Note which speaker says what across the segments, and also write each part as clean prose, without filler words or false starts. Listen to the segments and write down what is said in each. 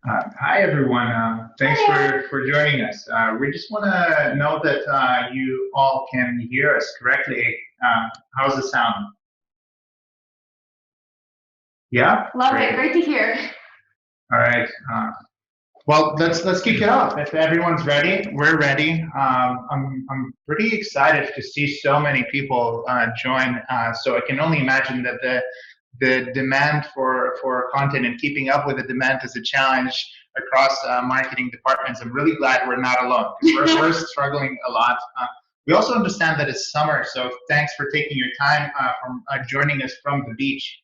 Speaker 1: Hi, everyone. Thanks for joining us. We just want to know that you all can hear us correctly. How's the sound? Yeah?
Speaker 2: Love it. Great to hear.
Speaker 1: All right. Well, let's kick it off. If everyone's ready, we're ready. I'm pretty excited to see so many people join. So I can only imagine that the demand for content and keeping up with the demand is a challenge across marketing departments. I'm really glad we're not alone because we're struggling a lot. We also understand that it's summer, so thanks for taking your time from joining us from the beach.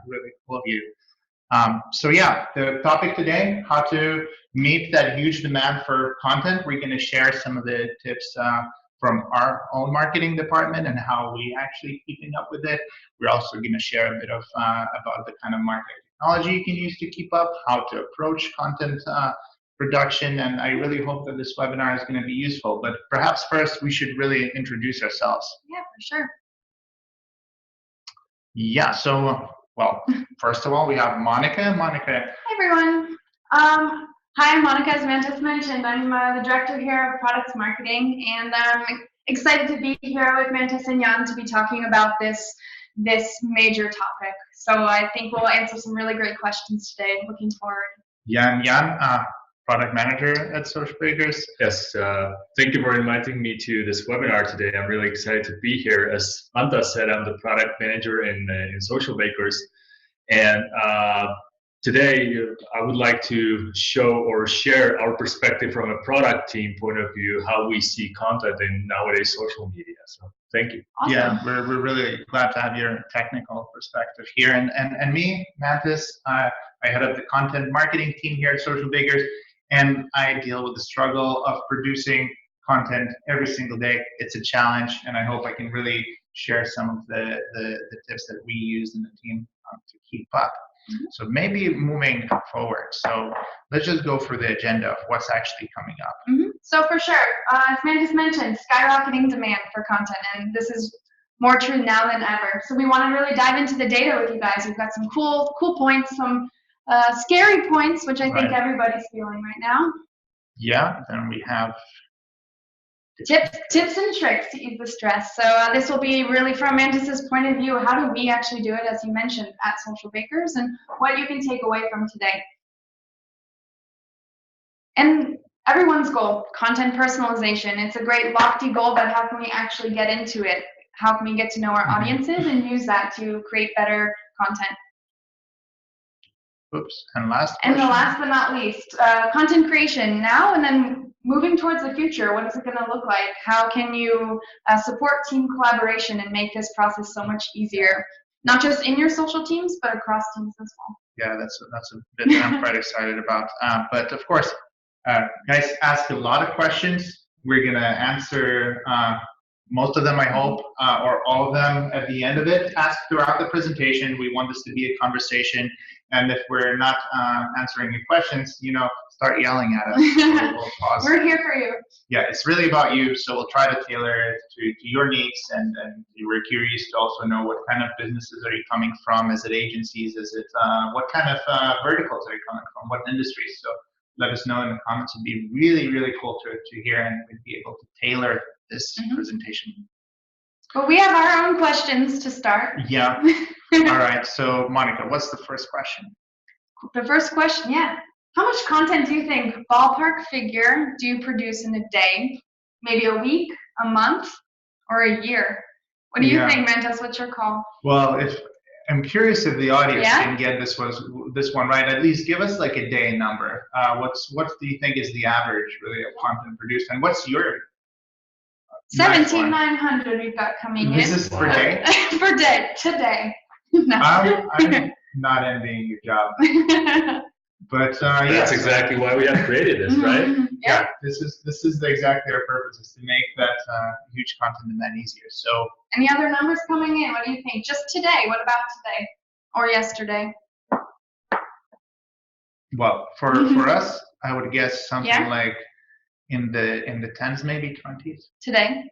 Speaker 1: Really cool of you. So yeah, the topic today, how to meet that huge demand for content. We're going to share some of the tips from our own marketing department and how we actually keeping up with it. We're also going to share a bit of about the kind of marketing technology you can use to keep up, how to approach content production, and I really hope that this webinar is going to be useful. But perhaps first we should really introduce ourselves.
Speaker 2: Yeah, for sure.
Speaker 1: Yeah, so well, first of all, we have Monica. Monica.
Speaker 2: Hi, everyone. Hi, I'm Monica, as Mantis mentioned. I'm the director here of products marketing, and I'm excited to be here with Mantis and Jan to be talking about this major topic. So I think we'll answer some really great questions today. Looking forward.
Speaker 1: Jan, product manager at Socialbakers.
Speaker 3: Yes, thank you for inviting me to this webinar today. I'm really excited to be here. As Anta said, I'm the product manager in Socialbakers. And today I would like to show or share our perspective from a product team point of view, how we see content in nowadays social media. So thank you.
Speaker 1: Awesome. Yeah, we're really glad to have your technical perspective here. And me, Mantis, I head up the content marketing team here at Socialbakers. And I deal with the struggle of producing content every single day. It's a challenge, and I hope I can really share some of the tips that we use in the team to keep up. Mm-hmm. So maybe moving forward. So let's just go through the agenda of what's actually coming up.
Speaker 2: Mm-hmm. So for sure, as Mantis mentioned, skyrocketing demand for content, and this is more true now than ever. So we want to really dive into the data with you guys. We've got some cool points, some scary points, which I think everybody's feeling right now.
Speaker 1: Yeah, then we have
Speaker 2: tips and tricks to ease the stress. So this will be really from Mantis's point of view. How do we actually do it, as you mentioned, at Socialbakers, and what you can take away from today. And everyone's goal, content personalization. It's a great lofty goal, but how can we actually get into it? How can we get to know our audiences and use that to create better content?
Speaker 1: Oops, and last
Speaker 2: question. And the last but not least, content creation now and then moving towards the future. What is it going to look like? How can you support team collaboration and make this process so much easier? Not just in your social teams, but across teams as well.
Speaker 1: Yeah, that's a bit that I'm quite excited about. But of course, guys ask a lot of questions. We're going to answer most of them, I hope, or all of them at the end of it. Ask throughout the presentation. We want this to be a conversation. And if we're not answering your questions, start yelling at us. We'll pause.
Speaker 2: We're here for you.
Speaker 1: Yeah, it's really about you. So we'll try to tailor it to your needs. And we're curious to also know what kind of businesses are you coming from? Is it agencies? Is it what kind of verticals are you coming from? What industries? So let us know in the comments. It'd be really, really cool to hear, and we'd be able to tailor this presentation.
Speaker 2: Well, we have our own questions to start.
Speaker 1: Yeah. All right. So, Monica, what's the first question?
Speaker 2: The first question, yeah. How much content do you think, ballpark figure, do you produce in a day? Maybe a week, a month, or a year? What do you think, Mantis? What's your call?
Speaker 1: Well, I'm curious if the audience can get this one right. At least give us like a day number. What do you think is the average, really, of content produced? And what's your
Speaker 2: 17,900 we've got coming in.
Speaker 1: This is per day?
Speaker 2: Per day, today. No.
Speaker 1: I'm not envying your job. But
Speaker 3: that's exactly why we have created this, right?
Speaker 1: Yeah, this is exactly our purpose, is to make that huge content demand easier. So
Speaker 2: any other numbers coming in? What do you think? Just today, what about today? Or yesterday?
Speaker 1: Well, for us, I would guess something like in the tens, maybe 20s.
Speaker 2: Today?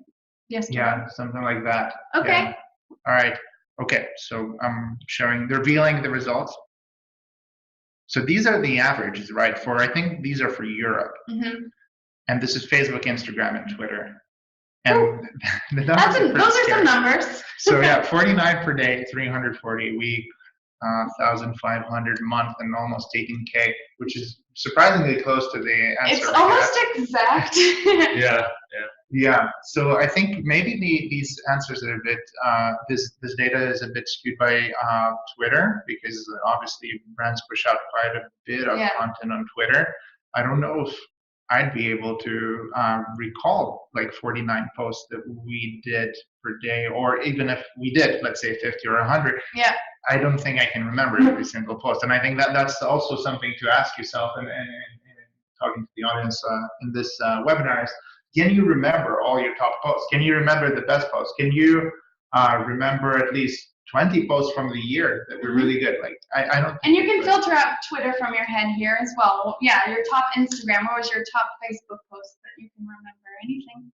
Speaker 2: Yesterday?
Speaker 1: Yeah, something like that.
Speaker 2: Okay.
Speaker 1: Yeah. All right. Okay, so I'm revealing the results. So these are the averages, right? I think these are for Europe. And this is Facebook, Instagram, and Twitter. And the numbers
Speaker 2: those are some numbers.
Speaker 1: So yeah, 49 per day, 340 a week, 1,500 a month, and almost 18K, which is surprisingly close to the answer.
Speaker 2: It's almost exact.
Speaker 1: Yeah. So I think maybe these answers are a bit, this data is a bit skewed by Twitter, because obviously brands push out quite a bit of content on Twitter. I don't know if I'd be able to recall like 49 posts that we did per day, or even if we did, let's say 50 or 100.
Speaker 2: Yeah.
Speaker 1: I don't think I can remember every single post. And I think that's also something to ask yourself and talking to the audience in this webinar is, can you remember all your top posts? Can you remember the best posts? Can you remember at least 20 posts from the year that were really good? Like I don't.
Speaker 2: And you can filter out Twitter from your head here as well. Yeah, your top Instagram. What was your top Facebook post that you can remember? Anything?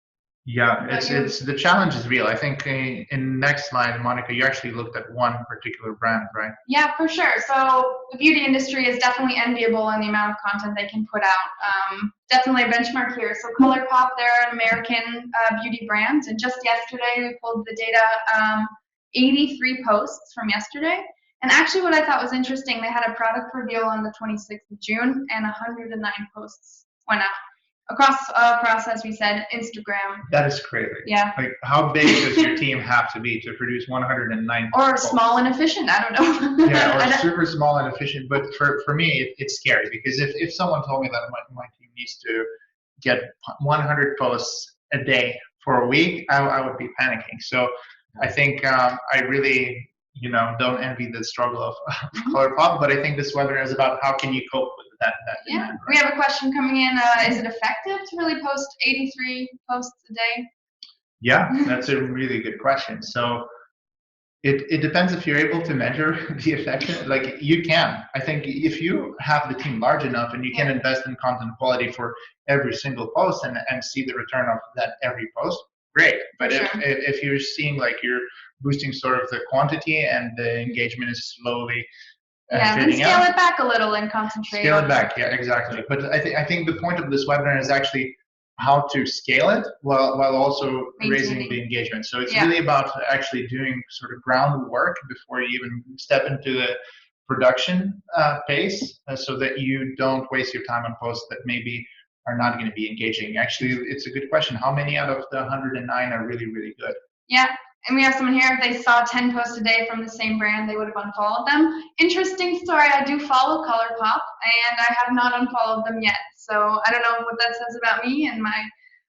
Speaker 1: Yeah, it's the challenge is real. I think in next slide, Monica, you actually looked at one particular brand, right?
Speaker 2: Yeah, for sure. So the beauty industry is definitely enviable in the amount of content they can put out. Definitely a benchmark here. So ColourPop, they're an American beauty brand, and just yesterday we pulled the data, 83 posts from yesterday. And actually what I thought was interesting, they had a product reveal on the 26th of June, and 109 posts went out. Across, as we said, Instagram.
Speaker 1: That is crazy.
Speaker 2: Yeah.
Speaker 1: Like, how big does your team have to be to produce 109
Speaker 2: Or
Speaker 1: posts?
Speaker 2: small and efficient, I don't know.
Speaker 1: Yeah, or super small and efficient. But for me, it's scary, because if someone told me that my team needs to get 100 posts a day for a week, I would be panicking. So I think I really, don't envy the struggle of ColourPop, but I think this webinar is about how can you cope with that demand, right?
Speaker 2: We have a question coming in. Is it effective to really post 83 posts a day?
Speaker 1: Yeah, that's a really good question. So it depends if you're able to measure the effect. Like, you can. I think if you have the team large enough and you can invest in content quality for every single post and see the return of that every post, great. But if you're seeing like you're boosting sort of the quantity and the engagement is slowly
Speaker 2: then scale it back a little and concentrate.
Speaker 1: Scale it back, yeah, exactly. But I think the point of this webinar is actually how to scale it while also raising the engagement. So it's really about actually doing sort of groundwork before you even step into the production phase, so that you don't waste your time on posts that maybe are not going to be engaging. Actually, it's a good question. How many out of the 109 are really, really good?
Speaker 2: Yeah. And we have someone here, if they saw 10 posts a day from the same brand, they would have unfollowed them. Interesting story, I do follow ColourPop, and I have not unfollowed them yet. So I don't know what that says about me and my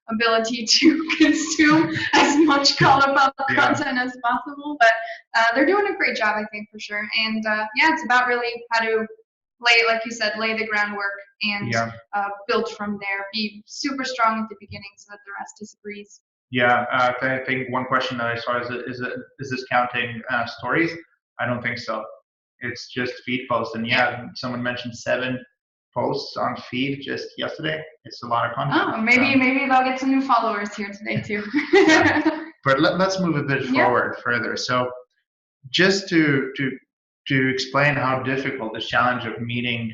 Speaker 2: ability to consume as much ColourPop content as possible. But they're doing a great job, I think, for sure. And it's about really how to like you said, lay the groundwork and build from there. Be super strong at the beginning so that the rest is a breeze.
Speaker 1: Yeah, I think one question that I saw is this counting stories? I don't think so. It's just feed posts. And someone mentioned 7 posts on feed just yesterday. It's a lot of content.
Speaker 2: Oh, maybe they'll get some new followers here today too.
Speaker 1: But let's move a bit forward further. So just to explain how difficult this challenge of meeting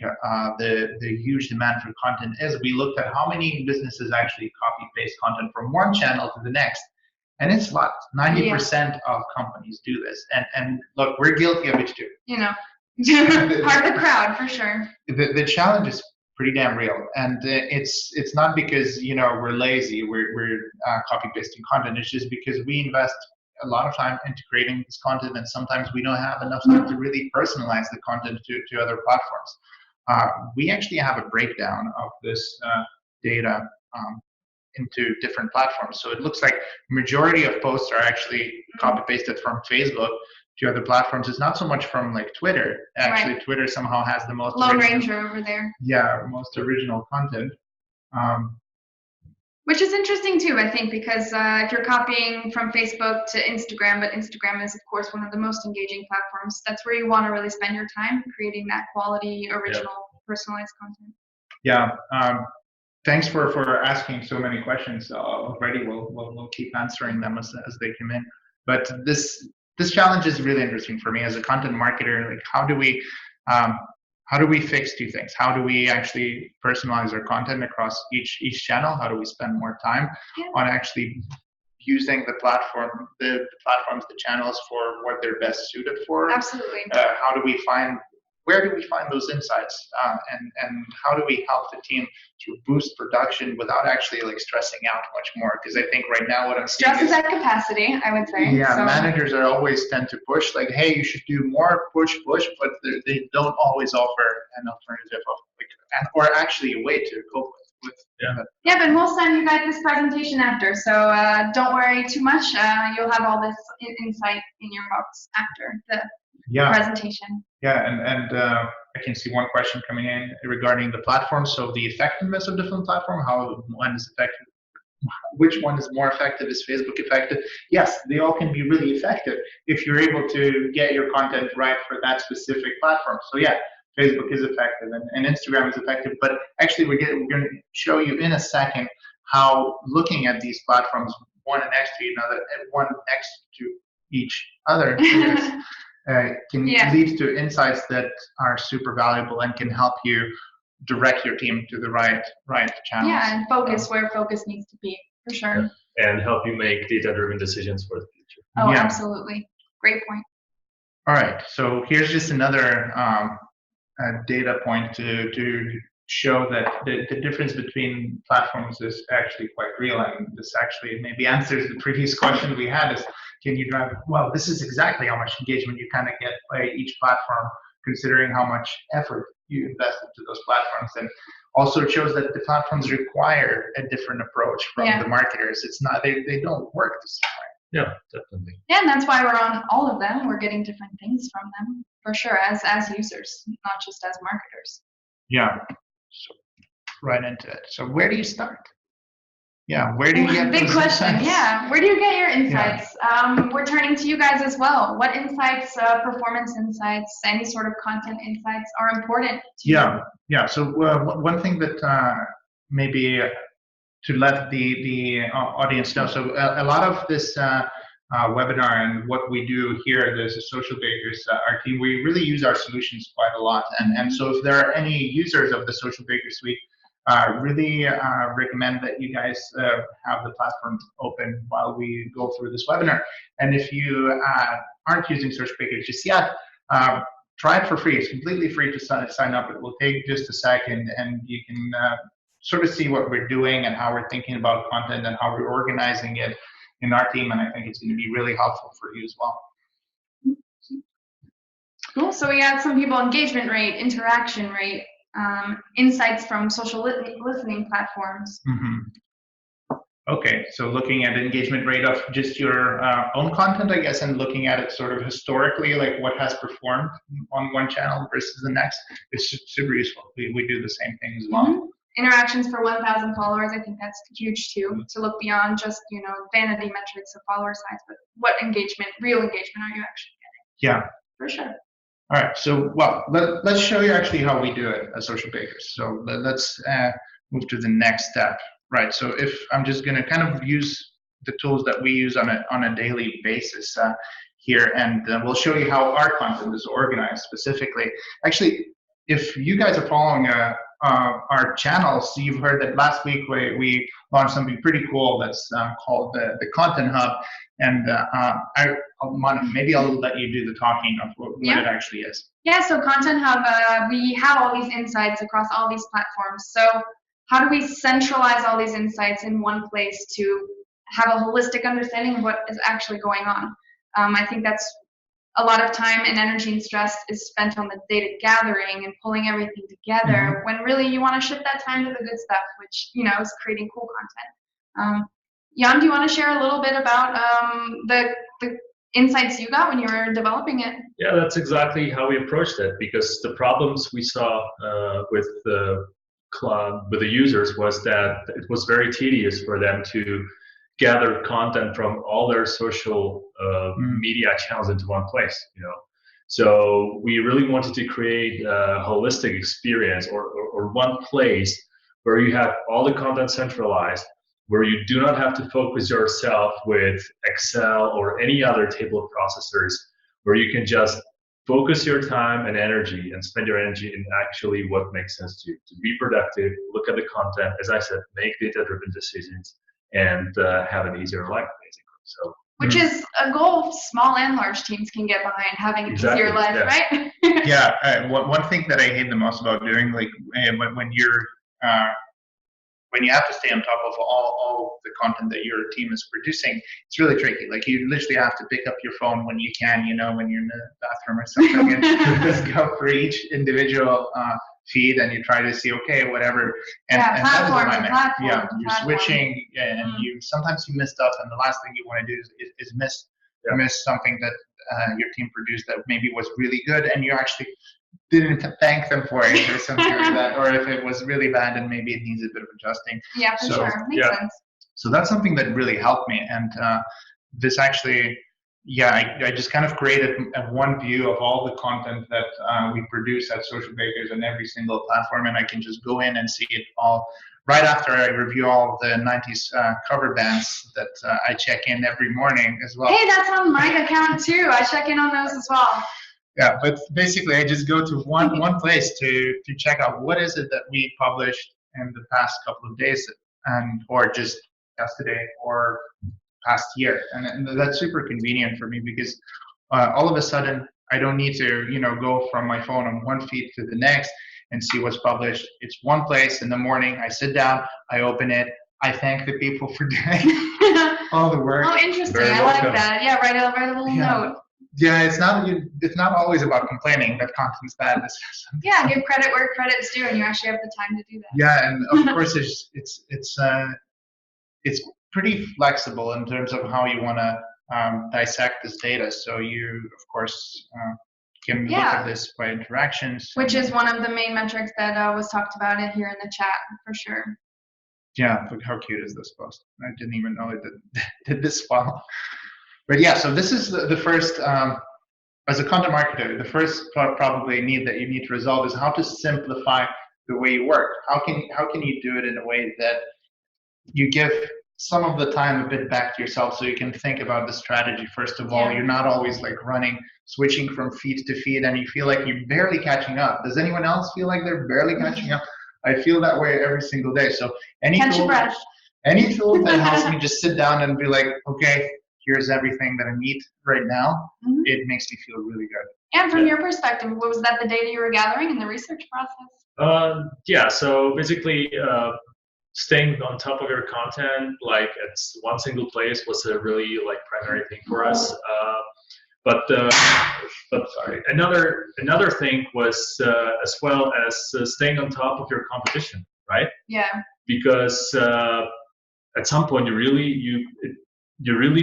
Speaker 1: the huge demand for content is, we looked at how many businesses actually copy-paste content from one channel to the next. And it's a lot. 90% of companies do this. And look, we're guilty of it too.
Speaker 2: Part of the crowd, for sure.
Speaker 1: The challenge is pretty damn real. And it's not because, we're lazy, we're copy-pasting content. It's just because we invest a lot of time into creating this content, and sometimes we don't have enough time to really personalize the content to other platforms. We actually have a breakdown of this data into different platforms. So it looks like majority of posts are actually copy-pasted from Facebook to other platforms. It's not so much from like Twitter. Actually, Twitter somehow has the most
Speaker 2: Lone Ranger over there.
Speaker 1: Yeah, most original content.
Speaker 2: Which is interesting too, I think, because if you're copying from Facebook to Instagram, but Instagram is, of course, one of the most engaging platforms, that's where you want to really spend your time creating that quality, original, personalized content.
Speaker 1: Yeah. Thanks for asking so many questions already. We'll keep answering them as they come in. But this challenge is really interesting for me as a content marketer. Like, how how do we fix two things? How do we actually personalize our content across each channel? How do we spend more time on actually using the platform, the platforms, the channels for what they're best suited for?
Speaker 2: Absolutely.
Speaker 1: Where do we find those insights, and how do we help the team to boost production without actually like stressing out much more? Because I think right now what I'm seeing
Speaker 2: Stress is at capacity, I would say.
Speaker 1: Yeah,
Speaker 2: so.
Speaker 1: Managers are always tend to push like, hey, you should do more, push, but they don't always offer an alternative of or actually a way to cope with.
Speaker 2: Yeah, but we'll send you guys this presentation after, so don't worry too much. You'll have all this insight in your box after the presentation.
Speaker 1: Yeah, and I can see one question coming in regarding the platform. So the effectiveness of different platform, how one is effective, which one is more effective? Is Facebook effective? Yes, they all can be really effective if you're able to get your content right for that specific platform. So yeah, Facebook is effective and Instagram is effective, but actually we're going to show you in a second how looking at these platforms one next to each other can lead to insights that are super valuable and can help you direct your team to the right channels.
Speaker 2: Yeah, and focus where focus needs to be, for sure.
Speaker 3: And help you make data-driven decisions for the future.
Speaker 2: Oh, absolutely. Great point.
Speaker 1: All right, so here's just another data point to show that the difference between platforms is actually quite real, and this actually maybe answers the previous question we had is, can you drive, well, this is exactly how much engagement you kind of get by each platform, considering how much effort you invest into those platforms. And also it shows that the platforms require a different approach from the marketers. It's not, they don't work the same way.
Speaker 3: Yeah, definitely.
Speaker 2: Yeah, and that's why we're on all of them. We're getting different things from them, for sure, as users, not just as marketers.
Speaker 1: Yeah, so right into it. So where do you start? Yeah, where do you get
Speaker 2: Big
Speaker 1: those
Speaker 2: question.
Speaker 1: insights?
Speaker 2: Yeah, where do you get your insights? We're turning to you guys as well. What insights, performance insights, any sort of content insights are important to you?
Speaker 1: Yeah. So one thing that maybe to let the audience know. So a lot of this webinar and what we do here, there's a Socialbakers, our team, we really use our solutions quite a lot. And so if there are any users of the Socialbakers suite, really recommend that you guys have the platform open while we go through this webinar. And if you aren't using Socialbakers just yet, try it for free. It's completely free to sign up. It will take just a second, and you can sort of see what we're doing and how we're thinking about content and how we're organizing it in our team. And I think it's going to be really helpful for you as well.
Speaker 2: Cool. So we had some people: engagement rate, interaction rate, insights from social listening platforms.
Speaker 1: Okay, so looking at engagement rate of just your own content, I guess, and looking at it sort of historically, like what has performed on one channel versus the next, it's super useful. We do the same thing as well.
Speaker 2: Interactions for 1,000 followers, I think that's huge too, to look beyond just, vanity metrics of follower size, but what engagement, real engagement are you actually getting?
Speaker 1: Yeah.
Speaker 2: For sure.
Speaker 1: All right, so let's show you actually how we do it at Socialbakers. So let's move to the next step. Right, so if I'm just going to kind of use the tools that we use on a daily basis here, and we'll show you how our content is organized specifically. Actually, if you guys are following our channels, you've heard that last week we launched something pretty cool that's called the Content Hub, and maybe I'll let you do the talking of what it actually is.
Speaker 2: Yeah, so Content Hub, we have all these insights across all these platforms. So how do we centralize all these insights in one place to have a holistic understanding of what is actually going on? I think that's a lot of time and energy and stress is spent on the data gathering and pulling everything together, when really you want to shift that time to the good stuff, which is creating cool content. Jan, do you want to share a little bit about the insights you got when you were developing it?
Speaker 3: Yeah, that's exactly how we approached it, because the problems we saw with the users was that it was very tedious for them to gather content from all their social media channels into one place. So we really wanted to create a holistic experience or one place where you have all the content centralized, where you do not have to focus yourself with Excel or any other table of processors, where you can just focus your time and energy and spend your energy in actually what makes sense to be productive, look at the content, as I said, make data-driven decisions, and have an easier life, basically. So,
Speaker 2: which is a goal small and large teams can get behind, having an easier life, right?
Speaker 1: Yeah, one thing that I hate the most about doing, like when you have to stay on top of all the content that your team is producing, it's really tricky. Like you literally have to pick up your phone when you can, when you're in the bathroom or something, and just go for each individual feed, and you try to see, okay, whatever. And that is a nightmare. Yeah, you're switching, and sometimes you miss stuff, and the last thing you want to do is miss something that your team produced that maybe was really good, and you actually didn't thank them for it or something like that, or if it was really bad and maybe it needs a bit of adjusting.
Speaker 2: Yeah, for sure. Makes sense.
Speaker 1: So that's something that really helped me. And this actually, I just kind of created one view of all the content that we produce at Socialbakers on every single platform, and I can just go in and see it all right after I review all the 90s cover bands that I check in every morning as well.
Speaker 2: Hey, that's on my account too. I check in on those as well.
Speaker 1: Yeah, but basically I just go to one place to check out what is it that we published in the past couple of days, or just yesterday or past year, and that's super convenient for me because all of a sudden I don't need to go from my phone on one feed to the next and see what's published. It's one place in the morning. I sit down, I open it, I thank the people for doing all the work.
Speaker 2: Oh, interesting. I like that. Yeah, write a little note.
Speaker 1: Yeah, it's not always about complaining that content's bad.
Speaker 2: Yeah, give credit where credit's due, and you actually have the time to do that.
Speaker 1: Yeah, and of course it's pretty flexible in terms of how you want to dissect this data. So you, of course, can look at this by interactions.
Speaker 2: Which is one of the main metrics that was talked about here in the chat, for sure.
Speaker 1: Yeah, look how cute is this post. I didn't even know it did this well. But yeah, so this is the first, as a content marketer, the first probably need that you need to resolve is how to simplify the way you work. How can you do it in a way that you give some of the time a bit back to yourself, so you can think about the strategy first of all. You're not always like switching from feed to feed, and you feel like you're barely catching up. Does anyone else feel like they're barely catching up? I feel that way every single day. So any tool that helps me just sit down and be like, okay, here's everything that I need right now, it makes me feel really good.
Speaker 2: And from your perspective, what was that the data you were gathering in the research process?
Speaker 3: Yeah, so basically staying on top of your content, like at one single place, was a really primary thing for us. But sorry, another thing was as well as staying on top of your competition, right?
Speaker 2: Yeah.
Speaker 3: Because at some point you really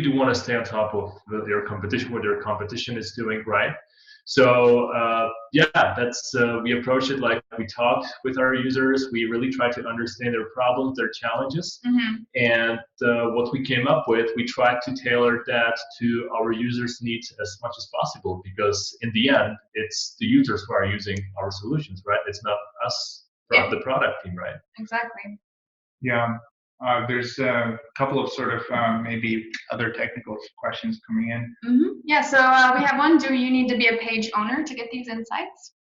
Speaker 3: do want to stay on top of your competition, what your competition is doing, right? So that's we approach it like we talked with our users. We really try to understand their problems, their challenges, and what we came up with, we tried to tailor that to our users' needs as much as possible, because in the end, it's the users who are using our solutions, right? It's not us from the product team, right?
Speaker 2: Exactly.
Speaker 1: Yeah. There's a couple of sort of maybe other technical questions coming in.
Speaker 2: Yeah, so we have one. Do you need to be a page owner to get these insights?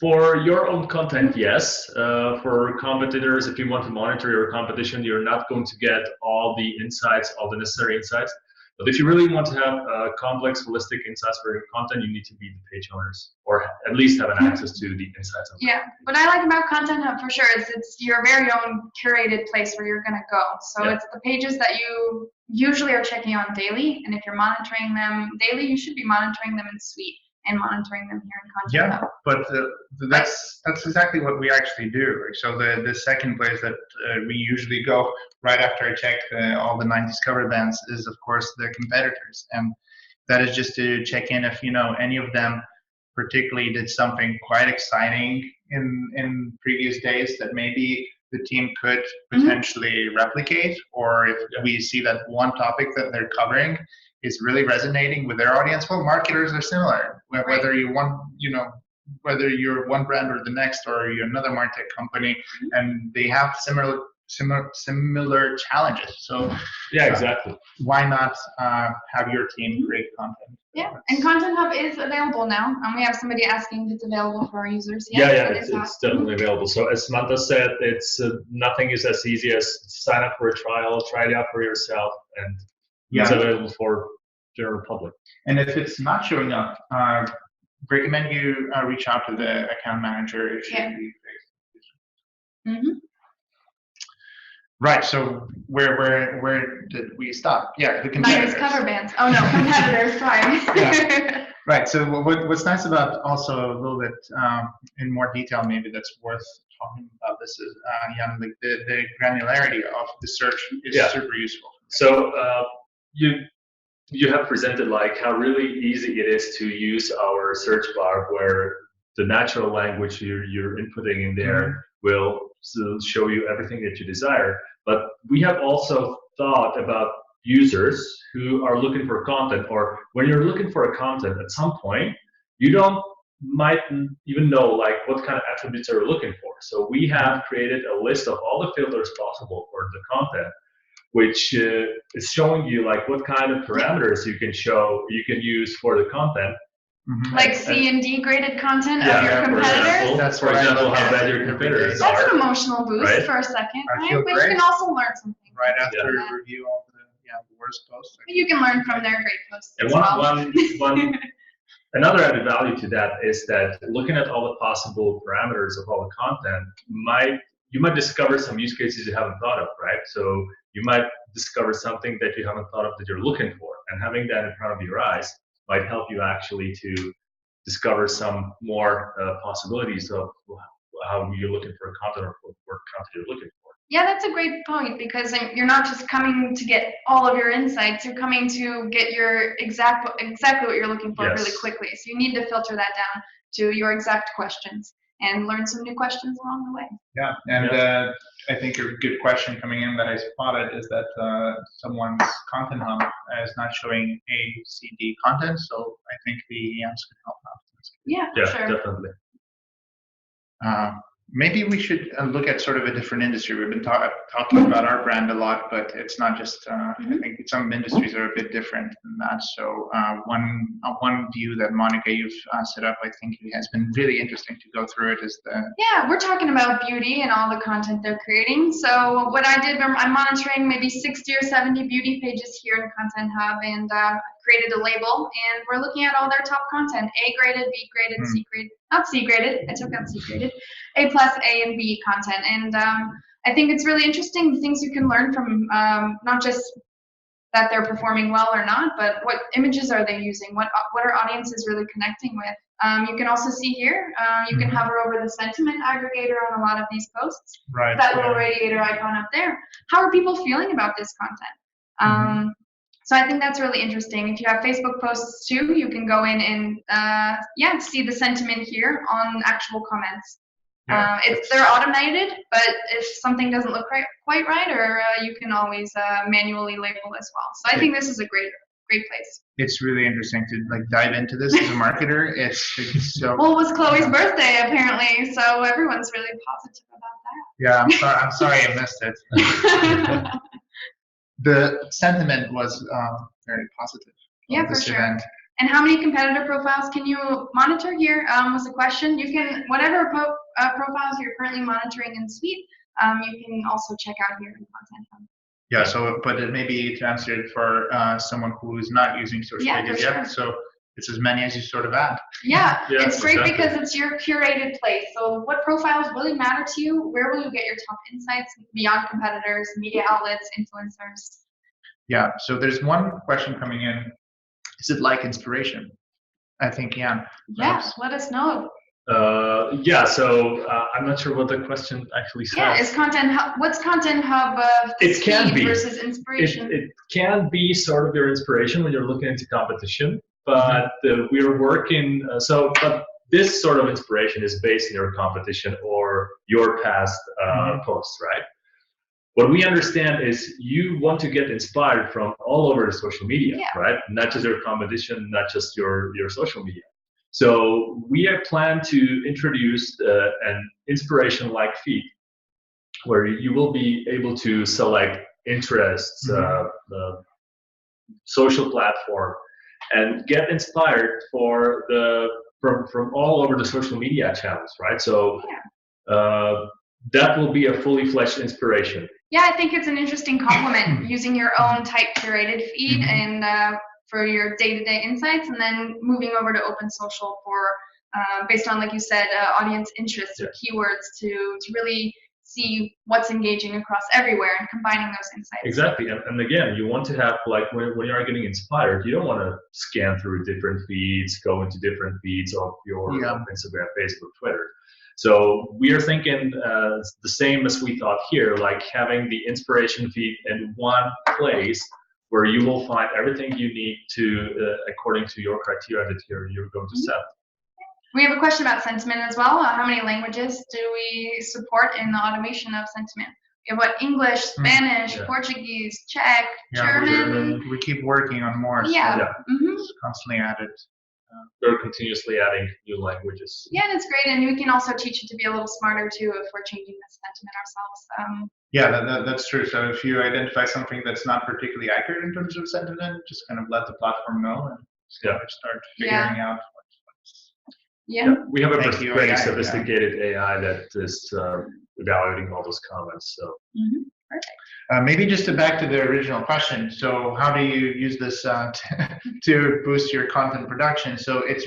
Speaker 3: For your own content, yes. For competitors, if you want to monitor your competition, you're not going to get all the insights, all the necessary insights. But if you really want to have complex, holistic insights for your content, you need to be the page owners, or at least have an access to the insights.
Speaker 2: Yeah, what I like about Content Hub for sure is it's your very own curated place where you're going to go. So it's the pages that you usually are checking on daily, and if you're monitoring them daily, you should be monitoring them in Suite and monitoring them here in Content Hub.
Speaker 1: But that's exactly what we actually do. So the second place that we usually go right after I check all the 90s cover bands is, of course, the competitors, and that is just to check in if any of them particularly did something quite exciting in previous days that maybe the team could potentially replicate, or if we see that one topic that they're covering is really resonating with their audience. Well, marketers are similar. Whether you want, whether you're one brand or the next, or you're another martech company, and they have similar similar challenges. So
Speaker 3: yeah, exactly.
Speaker 1: Why not have your team create content?
Speaker 2: Yeah, and Content Hub is available now. We have somebody asking if it's available for our users.
Speaker 3: Yeah,
Speaker 2: It
Speaker 3: it's definitely available. So as Samantha said, it's nothing is as easy as sign up for a trial, try it out for yourself, and it's available for general public.
Speaker 1: And if it's not showing up, recommend you reach out to the account manager if you Right. So where did we stop? Yeah, the competitors.
Speaker 2: Nice cover bands. Oh no, competitors. Sorry.
Speaker 1: Right. So what's nice about also a little bit in more detail, maybe that's worth talking about this is Jan, like the granularity of the search is super useful.
Speaker 3: So you have presented like how really easy it is to use our search bar, where the natural language you're inputting in there will show you everything that you desire. But we have also thought about users who are looking for content, or when you're looking for a content at some point, you might even know like what kind of attributes are you looking for. So we have created a list of all the filters possible for the content, which is showing you like what kind of parameters you can use for the content.
Speaker 2: Like C and D graded content of your competitors?
Speaker 1: That's
Speaker 3: for example, how bad your competitors are.
Speaker 2: That's an emotional boost for a second, right? But you can also learn something.
Speaker 1: Right after review all the worst posts.
Speaker 2: You can learn from their great posts
Speaker 3: and
Speaker 2: as well.
Speaker 3: Another added value to that is that looking at all the possible parameters of all the content, you might discover some use cases you haven't thought of, right? So you might discover something that you haven't thought of that you're looking for, and having that in front of your eyes might help you actually to discover some more possibilities of how you're looking for content or what content you're looking for.
Speaker 2: Yeah, that's a great point, because you're not just coming to get all of your insights, you're coming to get your exactly what you're looking for really quickly. So you need to filter that down to your exact questions and learn some new questions along the way.
Speaker 1: Yeah, and I think a good question coming in that I spotted is that someone's content hub is not showing ACD content, so I think the EMs can help out.
Speaker 2: Yeah, sure.
Speaker 3: Definitely.
Speaker 1: Maybe we should look at sort of a different industry. We've been talking about our brand a lot, but it's not just, I think some industries are a bit different than that. So one view that Monica, you've set up, I think it has been really interesting to go through it is
Speaker 2: Yeah, we're talking about beauty and all the content they're creating. So what I did, I'm monitoring maybe 60 or 70 beauty pages here in Content Hub, and created a label, and we're looking at all their top content: A graded, B graded, C graded, not C graded, I took out C graded, A plus, A and B content. And I think it's really interesting the things you can learn from not just that they're performing well or not, but what images are they using, what are audiences really connecting with. You can also see here, you can hover over the sentiment aggregator on a lot of these posts.
Speaker 1: Right.
Speaker 2: That little radiator icon up there. How are people feeling about this content? So I think that's really interesting. If you have Facebook posts too, you can go in and see the sentiment here on actual comments. They're automated, but if something doesn't look quite right, or you can always manually label as well. So I think this is a great place.
Speaker 1: It's really interesting to dive into this as a marketer. It's so.
Speaker 2: Well, it was Chloe's birthday apparently, so everyone's really positive about that.
Speaker 1: Yeah, I'm sorry I missed it. The sentiment was very positive.
Speaker 2: Yeah, for sure. And how many competitor profiles can you monitor here was the question. You can, whatever profiles you're currently monitoring in Suite, you can also check out here in Content Hub.
Speaker 1: Yeah, so, but it may be to answer it for someone who is not using social media yet, so it's as many as you sort of add.
Speaker 2: Yeah, it's great because it's your curated place. So what profiles really matter to you? Where will you get your top insights beyond competitors, media outlets, influencers?
Speaker 1: Yeah, so there's one question coming in. Is it like inspiration? I think, Jan.
Speaker 2: Yeah, let us know.
Speaker 3: So I'm not sure what the question actually says.
Speaker 2: Yeah, what's Content Hub
Speaker 3: it can be
Speaker 2: versus inspiration?
Speaker 3: It can be sort of your inspiration when you're looking into competition, but we're working, but this sort of inspiration is based in your competition or your past posts, right? What we understand is you want to get inspired from all over social media, right? Not just your competition, not just your social media. So we have planned to introduce an inspiration-like feed. where you will be able to select interests, social platform, and get inspired from all over the social media channels, right? So that will be a fully fledged inspiration.
Speaker 2: Yeah, I think it's an interesting complement, using your own type curated feed and for your day-to-day insights, and then moving over to open social for based on, like you said, audience interests or keywords to really see what's engaging across everywhere and combining those insights.
Speaker 3: Exactly, and again, you want to have, like, when you are getting inspired, you don't want to scan through different feeds, go into different feeds of your Instagram, Facebook, Twitter. So we are thinking the same as we thought here, like having the inspiration feed in one place where you will find everything you need to according to your criteria that you're going to set.
Speaker 2: We have a question about sentiment as well. How many languages do we support in the automation of sentiment? We have English, Spanish, Portuguese, Czech, German.
Speaker 1: We keep working on more.
Speaker 2: Yeah.
Speaker 1: So it's constantly added.
Speaker 3: We're continuously adding new languages.
Speaker 2: Yeah, that's great, and we can also teach it to be a little smarter too if we're changing the sentiment ourselves.
Speaker 1: Yeah, that's true. So if you identify something that's not particularly accurate in terms of sentiment, just kind of let the platform know and start figuring out.
Speaker 3: We have a pretty sophisticated AI that is evaluating all those comments. So.
Speaker 2: Perfect.
Speaker 1: Maybe just back to the original question. So how do you use this to boost your content production? So it's,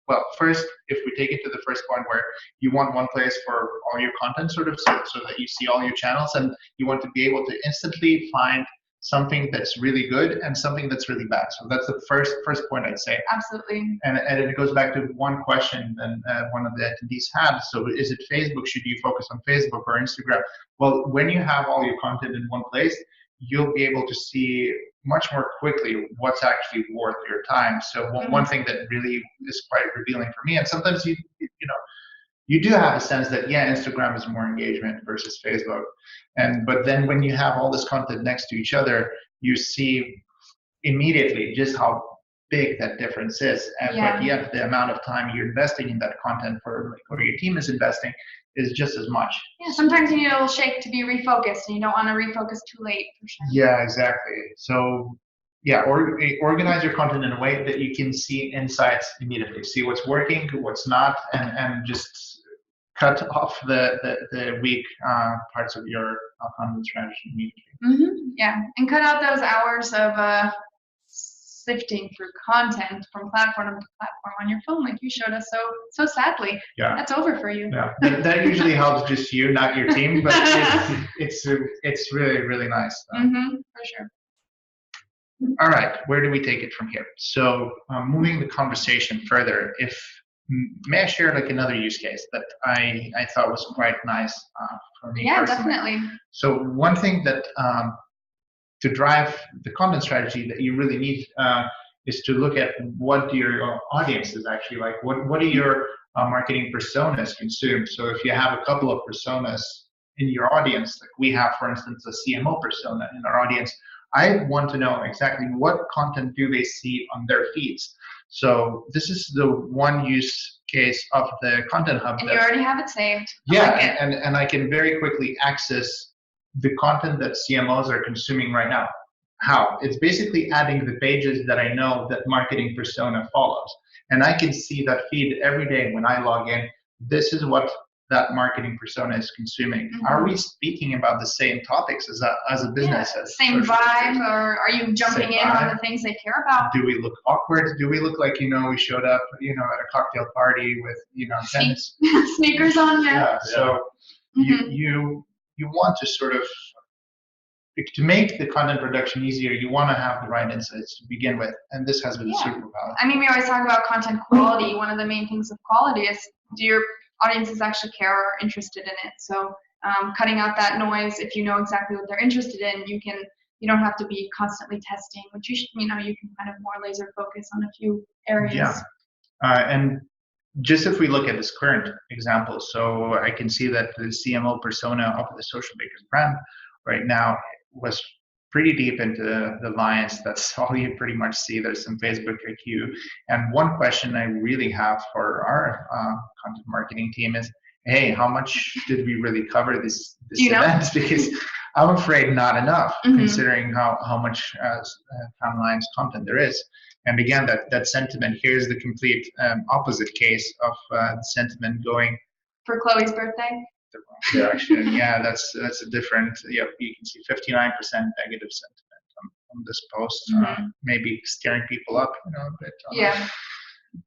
Speaker 1: well, first, if we take it to the first point where you want one place for all your content, sort of, so that you see all your channels, and you want to be able to instantly find something that's really good and something that's really bad. So that's the first point I'd say.
Speaker 2: Absolutely.
Speaker 1: And it goes back to one question that one of the attendees had. So is it Facebook? Should you focus on Facebook or Instagram? Well, when you have all your content in one place, you'll be able to see much more quickly what's actually worth your time. So one thing that really is quite revealing for me, and sometimes you do have a sense that Instagram is more engagement versus Facebook, but then when you have all this content next to each other, you see immediately just how big that difference is. But yet the amount of time you're investing in that content or your team is investing is just as much.
Speaker 2: Yeah, sometimes you need a little shake to be refocused, and you don't want to refocus too late, for sure.
Speaker 1: Yeah, exactly. So organize your content in a way that you can see insights immediately, see what's working, what's not, and just cut off the weak parts of your content strategy immediately.
Speaker 2: Yeah, and cut out those hours of sifting through content from platform to platform on your phone, like you showed us so sadly.
Speaker 1: Yeah,
Speaker 2: that's over for you.
Speaker 1: Yeah, that usually helps just you, not your team, but it's really, really nice.
Speaker 2: For sure.
Speaker 1: All right, where do we take it from here? So moving the conversation further, may I share like another use case that I thought was quite nice for me?
Speaker 2: Yeah,
Speaker 1: personally.
Speaker 2: definitely.
Speaker 1: So one thing that to drive the content strategy that you really need is to look at what your audience is actually like. What do your marketing personas consume? So if you have a couple of personas in your audience, like we have, for instance, a CMO persona in our audience, I want to know exactly what content do they see on their feeds. So this is the one use case of the Content Hub.
Speaker 2: And you already have it saved.
Speaker 1: And I can very quickly access the content that CMOs are consuming right now. How? It's basically adding the pages that I know that marketing persona follows. And I can see that feed every day when I log in. This is what that marketing persona is consuming. Are we speaking about the same topics as a business?
Speaker 2: Same vibe, or are you jumping in on the things they care about?
Speaker 1: Do we look awkward? Do we look like, we showed up, at a cocktail party with, tennis
Speaker 2: sneakers on?
Speaker 1: So you want to sort of, to make the content production easier, you want to have the right insights to begin with, and this has been super valuable.
Speaker 2: I mean, we always talk about content quality. One of the main things of quality is, do your audiences actually care or are interested in it? So cutting out that noise, if you know exactly what they're interested in, you don't have to be constantly testing, which you can kind of more laser focus on a few areas.
Speaker 1: Yeah, and just if we look at this current example, so I can see that the CMO persona of the Socialbakers brand right now was pretty deep into the Lions. That's all you pretty much see. There's some Facebook IQ. And one question I really have for our content marketing team is, hey, how much did we really cover this
Speaker 2: you know?
Speaker 1: event? Because I'm afraid not enough,
Speaker 2: Mhm.
Speaker 1: considering how much timelines content there is. And again, that sentiment, here's the complete opposite case of sentiment going
Speaker 2: For Chloe's birthday?
Speaker 1: the wrong direction. Yeah, that's a different, yeah, you can see 59% negative sentiment on this post,
Speaker 2: Mhm.
Speaker 1: maybe scaring people up, you know, a bit on
Speaker 2: Yeah.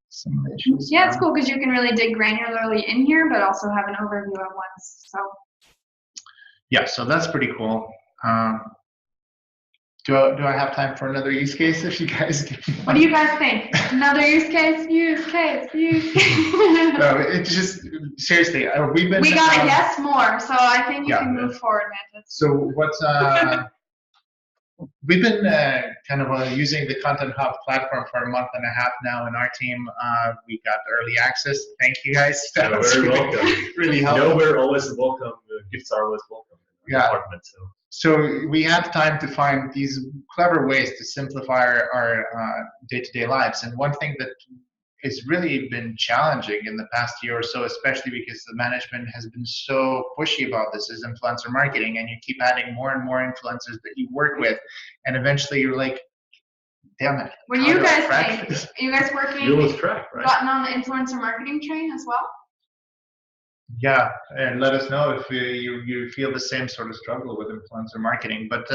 Speaker 1: some of the issues.
Speaker 2: Yeah, it's cool because you can really dig granularly in here, but also have an overview at once. So
Speaker 1: Yeah, so that's pretty cool. Do I have time for another use case if you guys do?
Speaker 2: what do you guys think? Another use case? Use case?
Speaker 1: No, it's just, seriously, we've been...
Speaker 2: We got a yes more, so I think you
Speaker 1: Yeah,
Speaker 2: can move forward, Mantis.
Speaker 1: So what's... we've been kind of using the Content Hub platform for a month and a half now in our team. We got early access. Thank you guys.
Speaker 3: You're very welcome.
Speaker 1: Really helpful.
Speaker 3: You know, we're always welcome. Gifts are always welcome in our department.
Speaker 1: So we had time to find these clever ways to simplify our day-to-day lives. And one thing that has really been challenging in the past year or so, especially because the management has been so pushy about this, is influencer marketing. And you keep adding more and more influencers that you work with. And eventually you're like, damn it.
Speaker 2: What do you guys think? Are you guys working,
Speaker 3: you lose track, right?
Speaker 2: gotten on the influencer marketing train as well?
Speaker 1: Yeah, and let us know if you feel the same sort of struggle with influencer marketing. But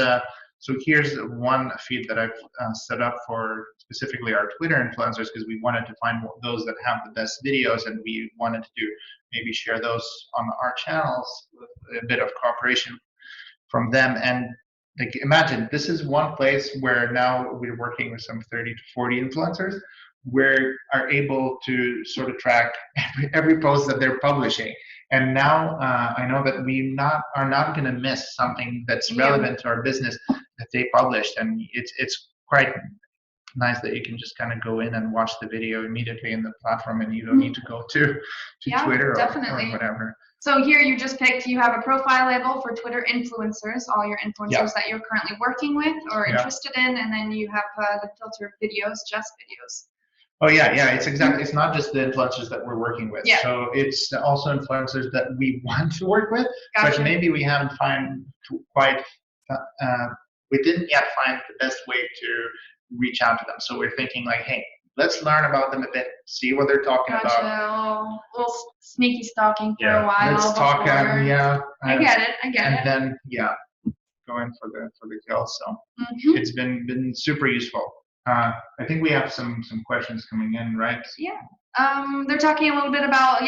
Speaker 1: so here's one feed that I've set up for specifically our Twitter influencers, because we wanted to find those that have the best videos, and we wanted to maybe share those on our channels with a bit of cooperation from them. And like, imagine this is one place where now we're working with some 30 to 40 influencers. We are able to sort of track every post that they're publishing. And now I know that we are not going to miss something that's relevant to our business that they published. And it's quite nice that you can just kind of go in and watch the video immediately in the platform, and you don't need to go to Twitter or whatever.
Speaker 2: So here you just picked, you have a profile label for Twitter influencers, all your influencers that you're currently working with or interested in, and then you have the filter of videos, just videos.
Speaker 1: Oh yeah, it's exactly. It's not just the influencers that we're working with.
Speaker 2: Yeah.
Speaker 1: So it's also influencers that we want to work with, but maybe we haven't found quite. We didn't yet find the best way to reach out to them. So we're thinking like, hey, let's learn about them a bit, see what they're talking about.
Speaker 2: A little sneaky stalking for a while.
Speaker 1: Let's talk.
Speaker 2: I get it.
Speaker 1: And then go in for the kill. So it's been super useful. I think we have some questions coming in, right?
Speaker 2: Yeah. They're talking a little bit about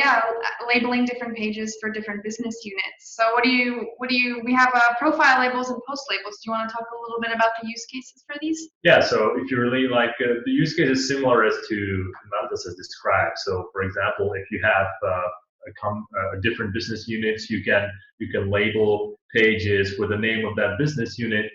Speaker 2: labeling different pages for different business units. So we have profile labels and post labels. Do you want to talk a little bit about the use cases for these?
Speaker 3: Yeah. So if you really like the use case is similar as to Mantas has described. So for example, if you have different business units, you can label pages with the name of that business unit,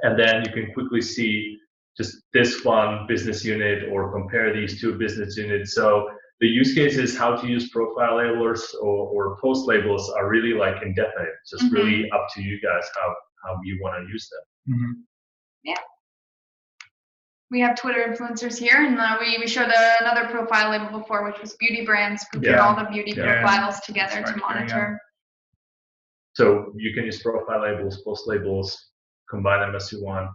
Speaker 3: and then you can quickly see just this one business unit or compare these two business units. So the use cases, how to use profile labels or post labels are really like indefinite. It's just really up to you guys how you want to use them.
Speaker 2: Yeah. We have Twitter influencers here, and we showed another profile label before, which was beauty brands, grouping all the beauty profiles together to monitor.
Speaker 3: So you can use profile labels, post labels, combine them as you want.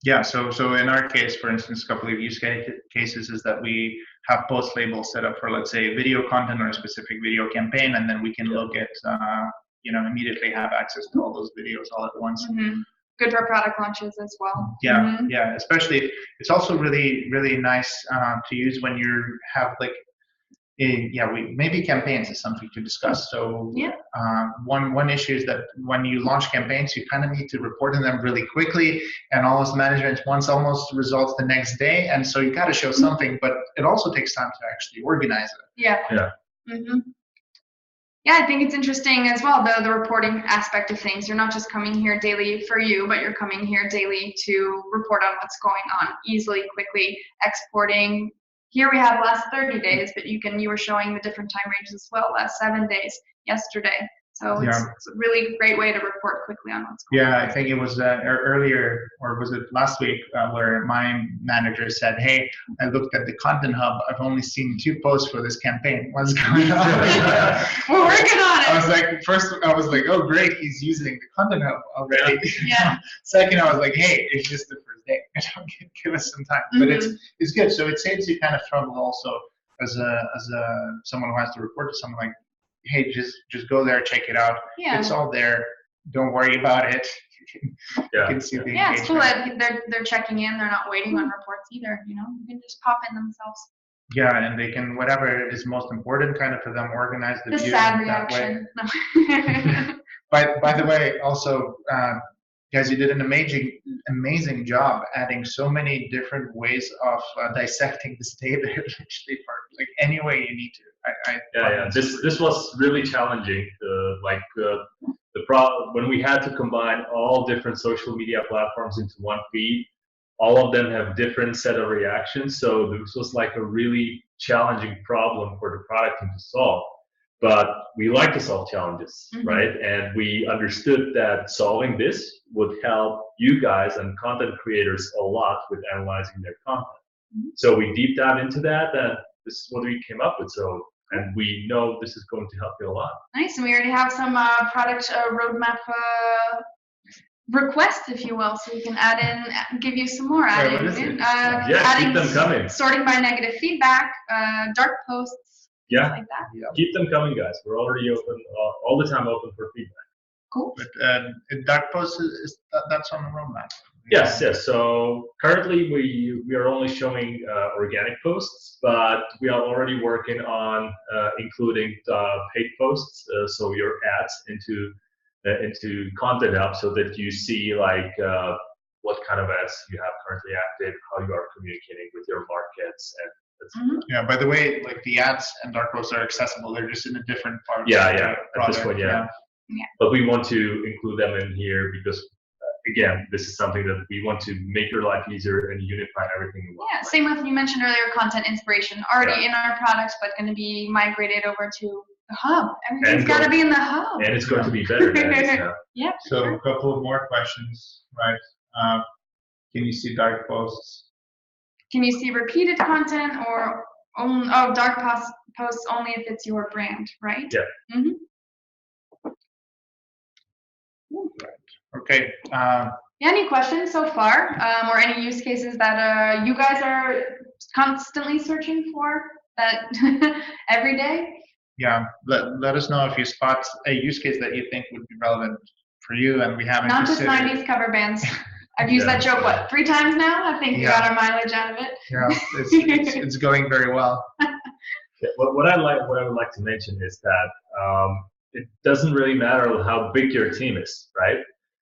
Speaker 1: Yeah, so in our case, for instance, a couple of use cases is that we have post labels set up for, let's say, video content or a specific video campaign, and then we can look at, immediately have access to all those videos all at once.
Speaker 2: Good for product launches as well.
Speaker 1: Yeah, especially, it's also really, really nice to use when you have like, maybe campaigns is something to discuss. So one issue is that when you launch campaigns, you kind of need to report on them really quickly, and almost management wants almost results the next day, and so you got to show something, but it also takes time to actually organize it.
Speaker 2: Yeah, I think it's interesting as well, the reporting aspect of things. You're not just coming here daily for you, but you're coming here daily to report on what's going on easily, quickly, exporting. Here we have last 30 days, but you were showing the different time ranges as well, last 7 days, yesterday. So it's a really great way to report quickly on what's going on.
Speaker 1: Yeah, I think it was earlier, or was it last week, where my manager said, "Hey, I looked at the Content Hub. I've only seen 2 posts for this campaign. What's going on?"
Speaker 2: We're working on it.
Speaker 1: I was like, first, I was like, "Oh, great, he's using the Content Hub already."
Speaker 2: Yeah.
Speaker 1: Second, I was like, "Hey, it's just the first day. Give us some time." But it's good. So it saves you kind of trouble also as someone who has to report to someone like, hey, just go there, check it out.
Speaker 2: Yeah.
Speaker 1: It's all there. Don't worry about it. You can see the engagement.
Speaker 2: It's cool that they're checking in. They're not waiting on reports either. You know, you can just pop in themselves.
Speaker 1: Yeah, and they can, whatever is most important kind of for them, organize the view
Speaker 2: sad
Speaker 1: that
Speaker 2: reaction.
Speaker 1: way. By the way, also, guys, you did an amazing job adding so many different ways of dissecting this data, actually, like any way you need to.
Speaker 3: This was really challenging. When we had to combine all different social media platforms into one feed, all of them have different set of reactions. So this was like a really challenging problem for the product team to solve. But we like to solve challenges, right? And we understood that solving this would help you guys and content creators a lot with analyzing their content. So we deep dive into that, and this is what we came up with. And we know this is going to help you a lot.
Speaker 2: Nice, and we already have some product roadmap requests, if you will, so we can add in, give you some more.
Speaker 3: Keep them coming.
Speaker 2: Sorting by negative feedback, dark posts, things like that.
Speaker 3: Yeah. Keep them coming, guys. We're already open, all the time open for feedback.
Speaker 2: Cool.
Speaker 1: But dark posts, that's on the roadmap.
Speaker 3: Yes. So currently we are only showing organic posts, but we are already working on including paid posts, so your ads into Content Hub, so that you see like what kind of ads you have currently active, how you are communicating with your markets, and
Speaker 1: yeah. By the way, like the ads and dark posts are accessible. They're just in a different part.
Speaker 3: At this point, But we want to include them in here because, again, this is something that we want to make your life easier and unify everything in one place.
Speaker 2: Same with, you mentioned earlier, content inspiration, already in our products, but going to be migrated over to the hub. Everything's got to be in the hub.
Speaker 3: And it's going to be better.
Speaker 2: Yeah.
Speaker 1: So a couple of more questions, right? Can you see dark posts?
Speaker 2: Can you see repeated content or dark posts only if it's your brand, right?
Speaker 3: Yeah.
Speaker 1: Right. Okay.
Speaker 2: Any questions so far, or any use cases that you guys are constantly searching for that every day?
Speaker 1: Yeah. Let us know if you spot a use case that you think would be relevant for you, and we haven't
Speaker 2: not just
Speaker 1: considered.
Speaker 2: 90s cover bands. I've used that joke 3 times now. I think we got our mileage out of it.
Speaker 1: Yeah, it's going very well.
Speaker 3: What I would like to mention is that it doesn't really matter how big your team is, right?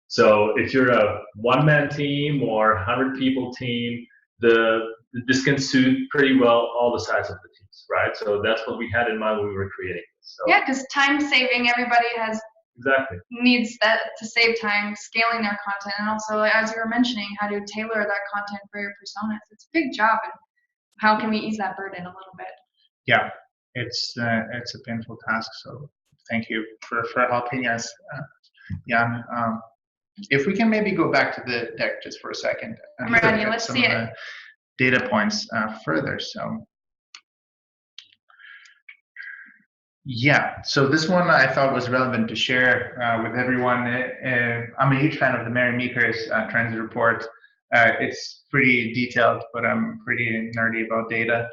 Speaker 3: So if you're a one-man team or 100-people team, this can suit pretty well all the size of the teams, right? So that's what we had in mind when we were creating this. So.
Speaker 2: Yeah, because time saving, everybody needs that to save time, scaling their content, and also, as you were mentioning, how to tailor that content for your personas. It's a big job, and how can we ease that burden a little bit?
Speaker 1: Yeah, it's a painful task. So thank you for helping us, Jan. If we can maybe go back to the deck just for a second.
Speaker 2: I'm ready. Let's see it.
Speaker 1: Data points further. So. Yeah, so this one I thought was relevant to share with everyone. I'm a huge fan of the Mary Meeker's trends report. It's pretty detailed, but I'm pretty nerdy about data.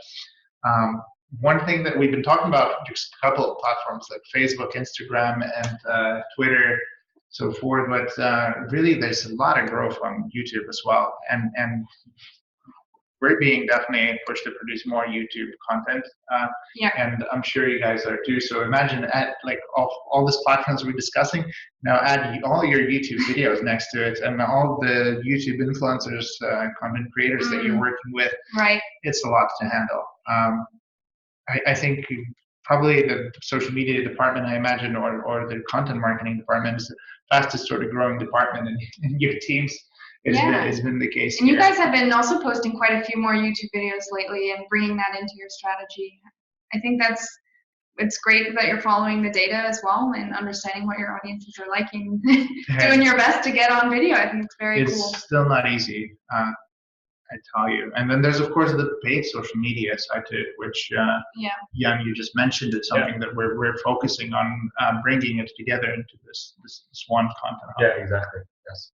Speaker 1: One thing that we've been talking about, just a couple of platforms like Facebook, Instagram, and Twitter, so forth, but really there's a lot of growth on YouTube as well. And we're being definitely pushed to produce more YouTube content, and I'm sure you guys are too. So imagine like all these platforms we're discussing, now add all your YouTube videos next to it, and all the YouTube influencers, content creators that you're working with.
Speaker 2: Right.
Speaker 1: It's a lot to handle. I think probably the social media department, I imagine, or the content marketing department is the fastest sort of growing department in your teams. It's been the case.
Speaker 2: And you guys have been also posting quite a few more YouTube videos lately and bringing that into your strategy. I think that's it's great that you're following the data as well and understanding what your audiences are liking, doing your best to get on video. I think it's very cool.
Speaker 1: It's still not easy, I tell you. And then there's, of course, the paid social media side to it, which, Jan, you just mentioned. It's something that we're focusing on bringing it together into this one content hub.
Speaker 3: Yeah, exactly. Yes.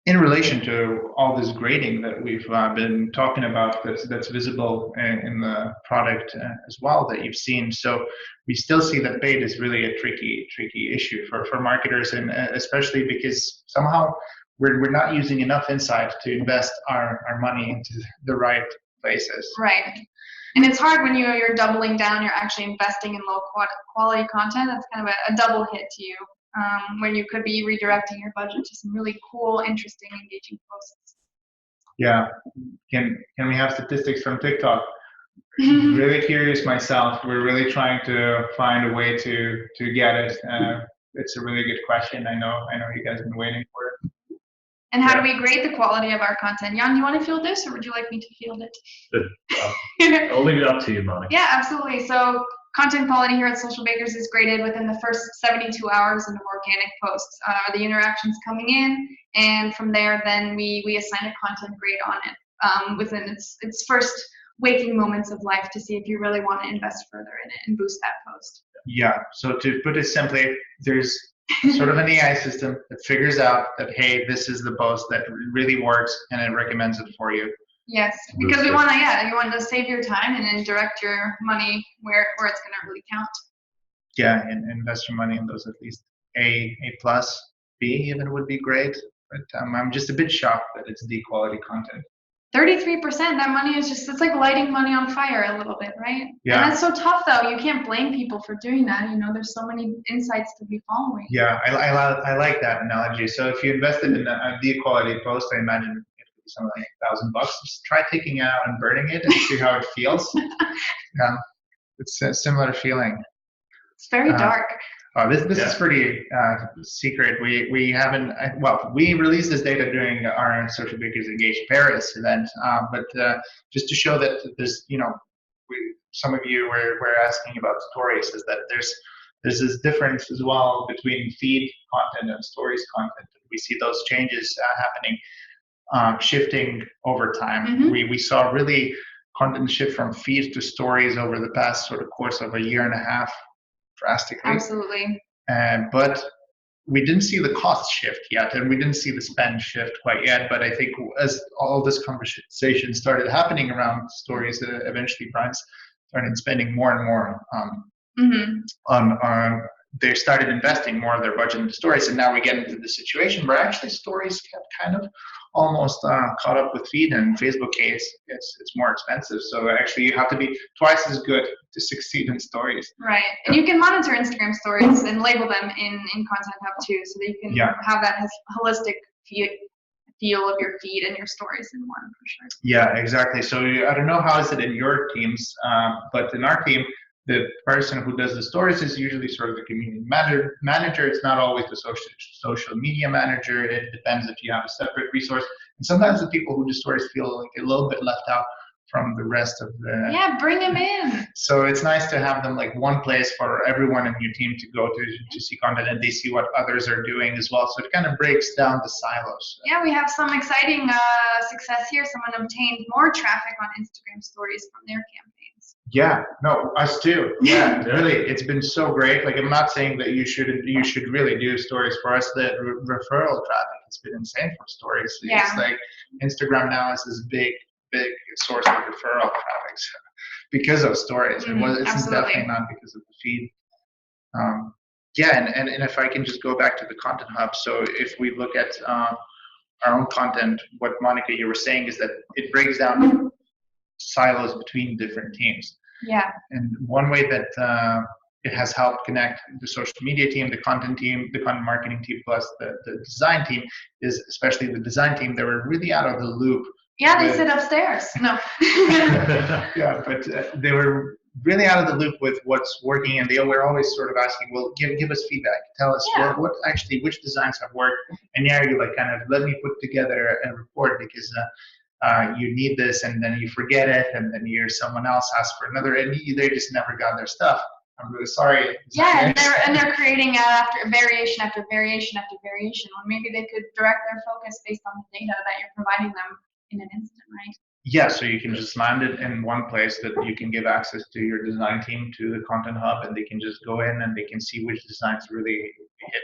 Speaker 1: In relation to all this grading that we've been talking about, that's visible in the product as well that you've seen. So we still see that paid is really a tricky issue for marketers, and especially because somehow we're not using enough insight to invest our money into the right places.
Speaker 2: Right. And it's hard when you're doubling down, you're actually investing in low quality content. That's kind of a double hit to you. When you could be redirecting your budget to some really cool, interesting, engaging posts.
Speaker 1: Yeah, can we have statistics from TikTok? Really curious myself. We're really trying to find a way to get it. It's a really good question. I know you guys have been waiting for it.
Speaker 2: And how do we grade the quality of our content? Jan, do you want to field this, or would you like me to field it?
Speaker 3: I'll leave it up to you, Monica.
Speaker 2: Yeah, absolutely. So content quality here at Socialbakers is graded within the first 72 hours of organic posts. The interactions coming in, and from there, then we assign a content grade on it within its first waking moments of life to see if you really want to invest further in it and boost that post.
Speaker 1: Yeah. So to put it simply, there's sort of an AI system that figures out that, hey, this is the post that really works, and it recommends it for you.
Speaker 2: Yes, because you want to save your time and then direct your money where it's going to really count.
Speaker 1: Yeah, and invest your money in those at least A plus, B even would be great. But I'm just a bit shocked that it's D quality content.
Speaker 2: 33%, that money is it's like lighting money on fire a little bit, right?
Speaker 1: Yeah.
Speaker 2: And that's so tough though. You can't blame people for doing that. There's so many insights to be following.
Speaker 1: Yeah, I like that analogy. So if you invested in a D quality post, I imagine it would be something like $1,000. Just try taking it out and burning it and see how it feels. It's a similar feeling.
Speaker 2: It's very dark.
Speaker 1: This is pretty secret. We haven't, we released this data during our Socialbakers Engage Paris event, but just to show that there's, some of you were asking about stories, is that there's this difference as well between feed content and stories content. We see those changes happening, shifting over time.
Speaker 2: Mm-hmm.
Speaker 1: We saw really content shift from feed to stories over the past sort of course of a year and a half. Drastically.
Speaker 2: Absolutely.
Speaker 1: But we didn't see the cost shift yet, and we didn't see the spend shift quite yet. But I think as all this conversation started happening around stories, eventually brands started spending more and more on they started investing more of their budget into stories, and now we get into the situation where actually stories have kind of almost caught up with feed. And Facebook case, it's more expensive, so actually you have to be twice as good to succeed in stories.
Speaker 2: Right, and you can monitor Instagram stories and label them in Content Hub too, so that you can have that holistic feel of your feed and your stories in one, for sure.
Speaker 1: Yeah, exactly. So I don't know how is it in your teams, but in our team, the person who does the stories is usually sort of the community manager. It's not always the social media manager. It depends if you have a separate resource. And sometimes the people who do stories feel like a little bit left out from the rest of the...
Speaker 2: Yeah, bring them in.
Speaker 1: So it's nice to have them like one place for everyone in your team to go to see content, and they see what others are doing as well. So it kind of breaks down the silos.
Speaker 2: Yeah, we have some exciting success here. Someone obtained more traffic on Instagram stories from their campaigns.
Speaker 1: Yeah, no, us too. Yeah, really, it's been so great. Like, I'm not saying that you should really do stories. For us, the referral traffic has been insane for stories.
Speaker 2: Yeah.
Speaker 1: It's like Instagram now is this big source of referral traffic because of stories. It's
Speaker 2: absolutely.
Speaker 1: definitely not because of the feed. And if I can just go back to the Content Hub. So if we look at our own content, what Monica, you were saying is that it breaks down silos between different teams.
Speaker 2: Yeah.
Speaker 1: And one way that it has helped connect the social media team, the content team, the content marketing team, plus the design team is, especially the design team, they were really out of the loop.
Speaker 2: Yeah, they sit upstairs. No.
Speaker 1: Yeah, but they were really out of the loop with what's working, and they were always sort of asking, well, give us feedback. Tell us what actually, which designs have worked. And you're like, kind of, let me put together a report, because you need this, and then you forget it, and then someone else asks for another, and they just never got their stuff. I'm really sorry.
Speaker 2: Yeah, and they're creating after variation after variation after variation. When maybe they could direct their focus based on the data that you're providing them in an instant, right?
Speaker 1: Yeah, so you can just land it in one place that you can give access to your design team, to the content hub, and they can just go in and they can see which designs really hit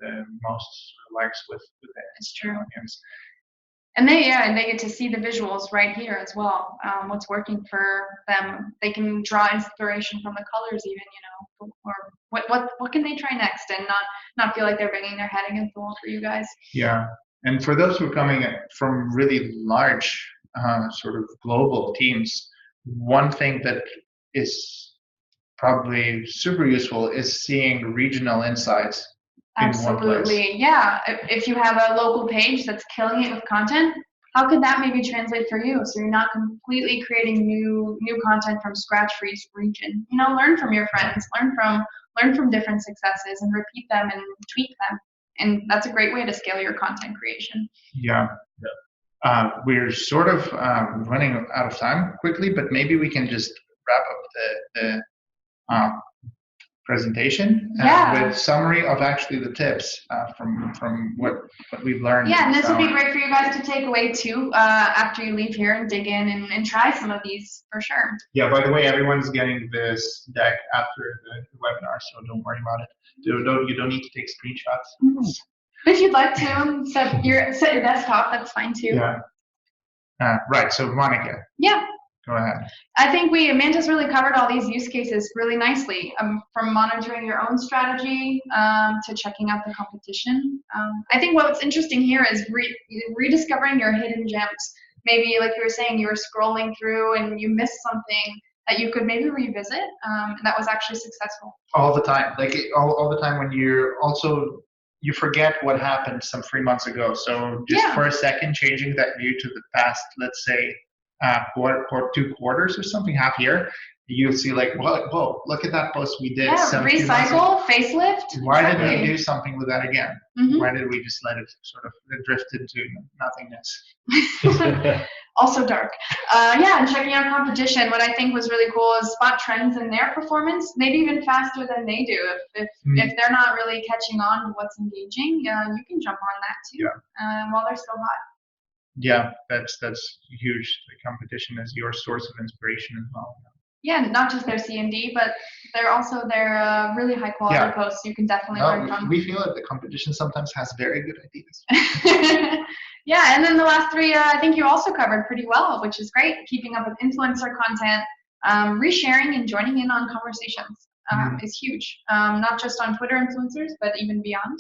Speaker 1: the most likes with the audience.
Speaker 2: And they get to see the visuals right here as well. What's working for them. They can draw inspiration from the colors, even, or what can they try next, and not feel like they're banging their head against the wall for you guys.
Speaker 1: Yeah, and for those who are coming from really large sort of global teams, one thing that is probably super useful is seeing regional insights.
Speaker 2: Absolutely, yeah. If you have a local page that's killing it with content, how could that maybe translate for you? So you're not completely creating new content from scratch for each region. Learn from your friends, learn from different successes, and repeat them and tweak them. And that's a great way to scale your content creation.
Speaker 1: Yeah. We're sort of running out of time quickly, but maybe we can just wrap up the presentation with summary of actually the tips from what we've learned.
Speaker 2: Yeah, and this would be great for you guys to take away too after you leave here and dig in and try some of these for sure.
Speaker 1: Yeah, by the way, everyone's getting this deck after the webinar, so don't worry about it. You don't need to take screenshots.
Speaker 2: Mm-hmm. If you'd like to set your desktop, that's fine too.
Speaker 1: Yeah. Right. So Monica.
Speaker 2: Yeah.
Speaker 1: Go ahead.
Speaker 2: I think Amanda's really covered all these use cases really nicely, from monitoring your own strategy to checking out the competition. I think what's interesting here is rediscovering your hidden gems. Maybe, like you were saying, you were scrolling through and you missed something that you could maybe revisit, and that was actually successful.
Speaker 1: All the time, all the time when you forget what happened some 3 months ago. So just for a second, changing that view to the past, let's say, 2 quarters or something, half year, you'll see like, whoa, look at that post we did.
Speaker 2: Yeah, recycle, facelift.
Speaker 1: Why didn't we do something with that again? Mm-hmm. Why did we just let it sort of drift into nothingness?
Speaker 2: Also dark. And checking out competition. What I think was really cool is spot trends in their performance, maybe even faster than they do. If they're not really catching on to what's engaging, you can jump on that too. While they're still hot.
Speaker 1: Yeah, that's huge. The competition is your source of inspiration as well.
Speaker 2: Yeah, not just their C&D, but they're also their really high quality posts. You can definitely learn from.
Speaker 1: We feel that the competition sometimes has very good ideas.
Speaker 2: Yeah, and then the last 3, I think you also covered pretty well, which is great. Keeping up with influencer content, resharing and joining in on conversations is huge. Not just on Twitter influencers, but even beyond.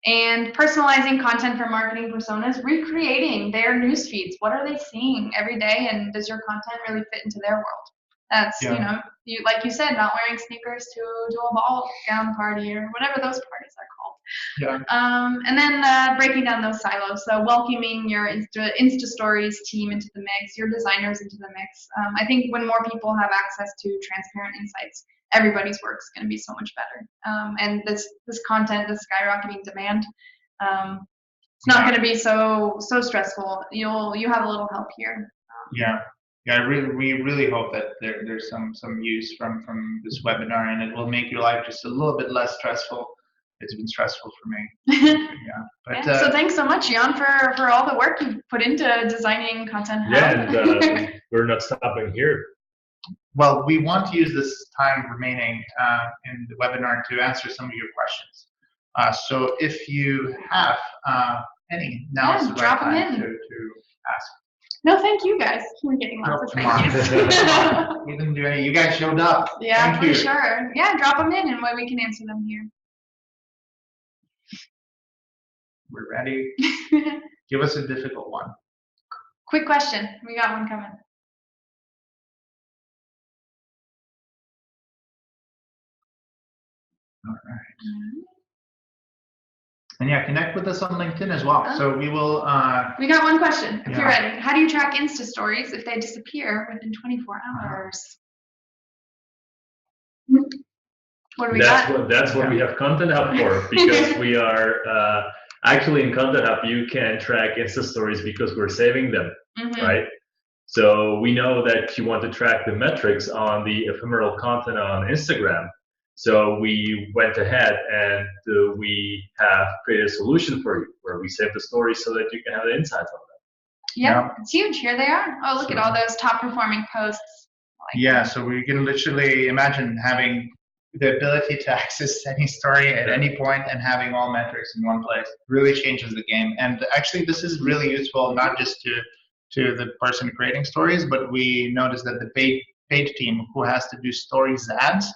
Speaker 2: And personalizing content for marketing personas, recreating their news feeds. What are they seeing every day, and does your content really fit into their world? That's, like you said, not wearing sneakers to a ball gown party or whatever those parties are called.
Speaker 1: Yeah.
Speaker 2: And then breaking down those silos. So welcoming your Insta Stories team into the mix, your designers into the mix. I think when more people have access to transparent insights, everybody's work is going to be so much better. And this content, this skyrocketing demand, it's not going to be so stressful. You have a little help here.
Speaker 1: We really hope that there's some use from this webinar, and it will make your life just a little bit less stressful. It's been stressful for me.
Speaker 2: So thanks so much, Jan, for all the work you've put into designing content.
Speaker 3: And we're not stopping here.
Speaker 1: Well, we want to use this time remaining in the webinar to answer some of your questions. So if you have any, now is the right time to ask.
Speaker 2: No, thank you guys. We're getting lots of thank yous.
Speaker 1: We didn't do any. You guys showed up.
Speaker 2: Yeah,
Speaker 1: thank
Speaker 2: for
Speaker 1: you.
Speaker 2: sure. Yeah, drop them in and we can answer them here.
Speaker 1: We're ready. Give us a difficult one.
Speaker 2: Quick question. We got one coming.
Speaker 1: All right. And connect with us on LinkedIn as well. So we will.
Speaker 2: We got one question. If you're ready, how do you track Insta Stories if they disappear within 24 hours? What do we got?
Speaker 3: That's what we have Content Hub for, because we are Actually, in Content Hub, you can track Insta stories because we're saving them,
Speaker 2: Mm-hmm.
Speaker 3: right? So we know that you want to track the metrics on the ephemeral content on Instagram. So we went ahead and we have created a solution for you where we save the stories so that you can have the insights on them.
Speaker 2: Yep, it's huge. Here they are. Oh, look at all those top performing posts.
Speaker 1: Yeah, so we can literally imagine having the ability to access any story at any point and having all metrics in one place. Really changes the game. And actually, this is really useful not just to the person creating stories, but we noticed that the paid team who has to do stories ads,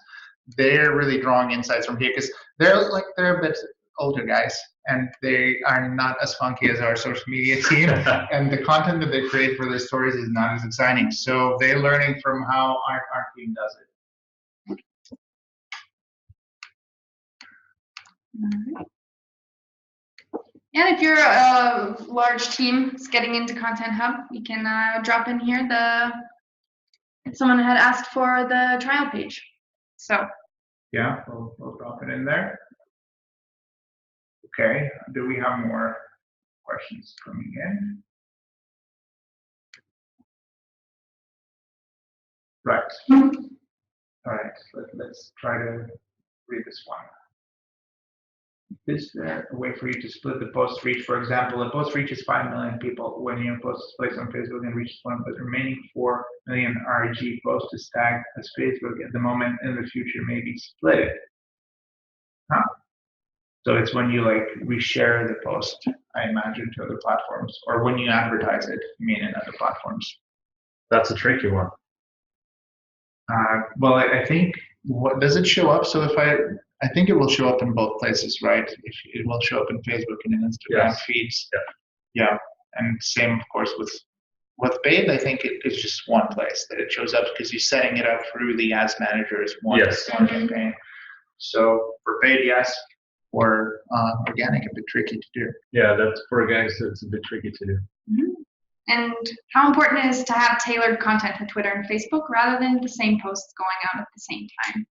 Speaker 1: they're really drawing insights from here because they're a bit older guys and they are not as funky as our social media team, and the content that they create for their stories is not as exciting. So they're learning from how our team does it.
Speaker 2: And if you're a large team getting into Content Hub, you can drop in here if someone had asked for the trial page. So
Speaker 1: yeah, we'll drop it in there. Okay, do we have more questions coming in? Right. All right, let's try to read this one. Is there a way for you to split the post reach? For example, a post reaches 5 million people when your post is placed on Facebook and reaches 1, but the remaining 4 million RG posts is tagged as Facebook at the moment. In the future, maybe split it. Huh. So it's when you like reshare the post, I imagine, to other platforms, or when you advertise it, I mean, in other platforms.
Speaker 3: That's a tricky one.
Speaker 1: Well, I think, what does it show up? So if I think it will show up in both places, right? If it will show up in Facebook and in Instagram feeds. Yeah, and same, of course, with paid. I think it's just one place that it shows up because you're setting it up through the ads manager as one campaign. So for paid, yes. For organic, a bit tricky to do.
Speaker 3: Yeah, that's for organic, so it's a bit tricky to do.
Speaker 2: Mm-hmm. And how important it is to have tailored content for Twitter and Facebook rather than the same posts going out at the same time?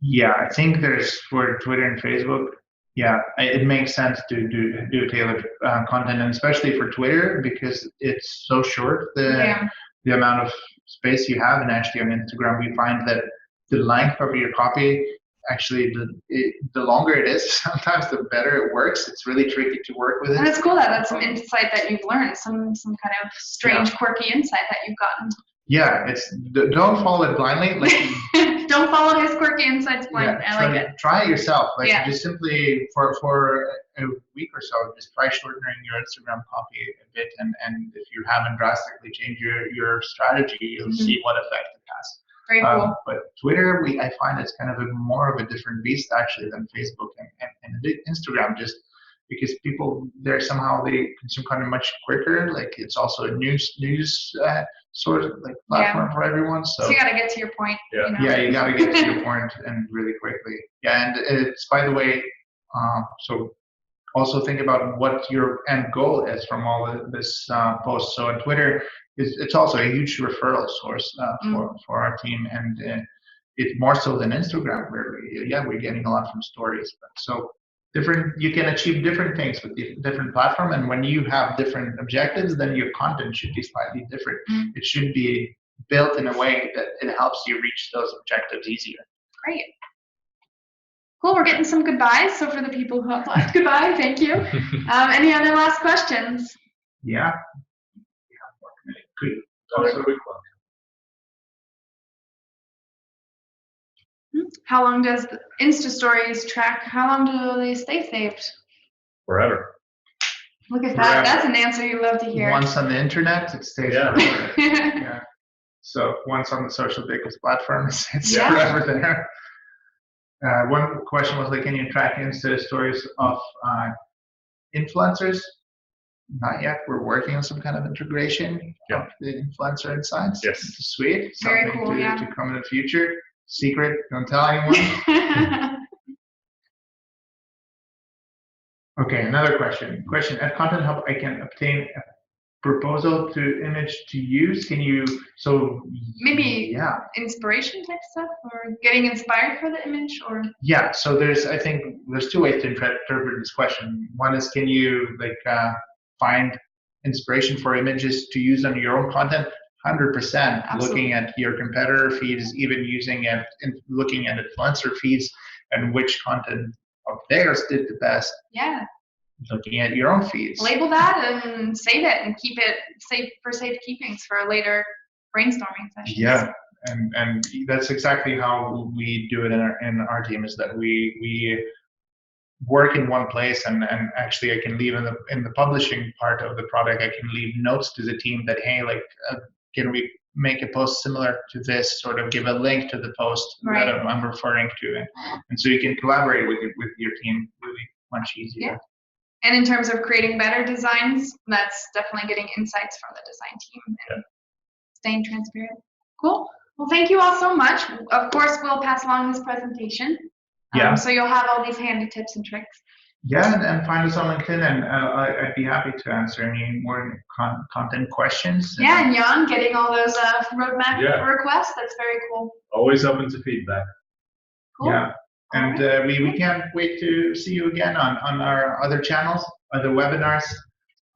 Speaker 1: Yeah, I think there's for Twitter and Facebook, yeah, it makes sense to do tailored content, and especially for Twitter because it's so short, the amount of space you have. And actually on Instagram, we find that the length of your copy, actually, the longer it is, sometimes the better it works. It's really tricky to work with it.
Speaker 2: And it's cool that that's some insight that you've learned, some kind of strange, quirky insight that you've gotten.
Speaker 1: Yeah, don't follow it blindly. Like,
Speaker 2: don't follow his quirky insights blindly.
Speaker 1: Yeah,
Speaker 2: I like it.
Speaker 1: Try it yourself. Like, just simply for a week or so, just try shortening your Instagram copy a bit, and if you haven't drastically changed your strategy, you'll see what effect it has.
Speaker 2: Very cool.
Speaker 1: But Twitter, I find it's kind of more of a different beast actually than Facebook and Instagram, just because people there somehow they consume content much quicker. Like, it's also a news sort of like platform for everyone. So
Speaker 2: you got to get to your point.
Speaker 1: Yeah, you got to get to your point and really quickly. Yeah, and it's, by the way, so also think about what your end goal is from all of this posts. So on Twitter, it's also a huge referral source for our team, and it's more so than Instagram, where we're getting a lot from stories. So you can achieve different things with different platform, and when you have different objectives, then your content should be slightly different. It should be built in a way that it helps you reach those objectives easier.
Speaker 2: Great. Cool, we're getting some goodbyes. So for the people who applied, goodbye, thank you. Any other last questions?
Speaker 1: Yeah. Good.
Speaker 3: Also a quick one.
Speaker 2: How long does the Insta stories track? How long do they stay saved?
Speaker 3: Forever.
Speaker 2: Look at that. That's an answer you love to hear.
Speaker 1: Once on the internet, it stays forever. Yeah. So once on the Socialbakers platform, it's forever there. One question was like, can you track Insta stories of influencers? Not yet. We're working on some kind of integration of the influencer insights.
Speaker 3: Yes.
Speaker 1: Sweet.
Speaker 2: Very
Speaker 1: Something
Speaker 2: cool,
Speaker 1: to come in the future. Secret. Don't tell anyone. Okay, another question. At Content Hub, I can obtain a proposal to image to use. Can you, so
Speaker 2: Maybe
Speaker 1: yeah,
Speaker 2: inspiration type stuff, or getting inspired for the image, or
Speaker 1: yeah. So I think there's two ways to interpret this question. One is, can you find inspiration for images to use on your own content? 100%. Looking at your competitor feeds, even using it, looking at influencer feeds, and which content of theirs did the best.
Speaker 2: yeah.
Speaker 1: Looking at your own feeds.
Speaker 2: Label that and save it and keep it safe for safekeepings for later brainstorming sessions.
Speaker 1: Yeah, and that's exactly how we do it in our team, is that we work in one place, and actually I can leave in the publishing part of the product, I can leave notes to the team that, hey, can we make a post similar to this, sort of give a link to the post that I'm referring to, and so you can collaborate with your team really much easier.
Speaker 2: Yeah. And in terms of creating better designs, that's definitely getting insights from the design team and staying transparent. Cool. Well, thank you all so much. Of course, we'll pass along this presentation.
Speaker 1: Yeah.
Speaker 2: So you'll have all these handy tips and tricks.
Speaker 1: Yeah, and find us on LinkedIn, and I'd be happy to answer any more content questions.
Speaker 2: Yeah, and Jan, getting all those roadmap requests, that's very cool.
Speaker 3: Always open to feedback.
Speaker 2: Cool.
Speaker 1: Yeah. And we can't wait to see you again on our other channels, other webinars.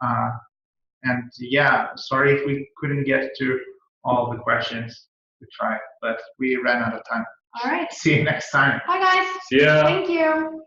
Speaker 1: And yeah, sorry if we couldn't get to all the questions. We tried, but we ran out of time.
Speaker 2: All right.
Speaker 1: See you next time.
Speaker 2: Bye, guys.
Speaker 3: See ya.
Speaker 2: Thank you.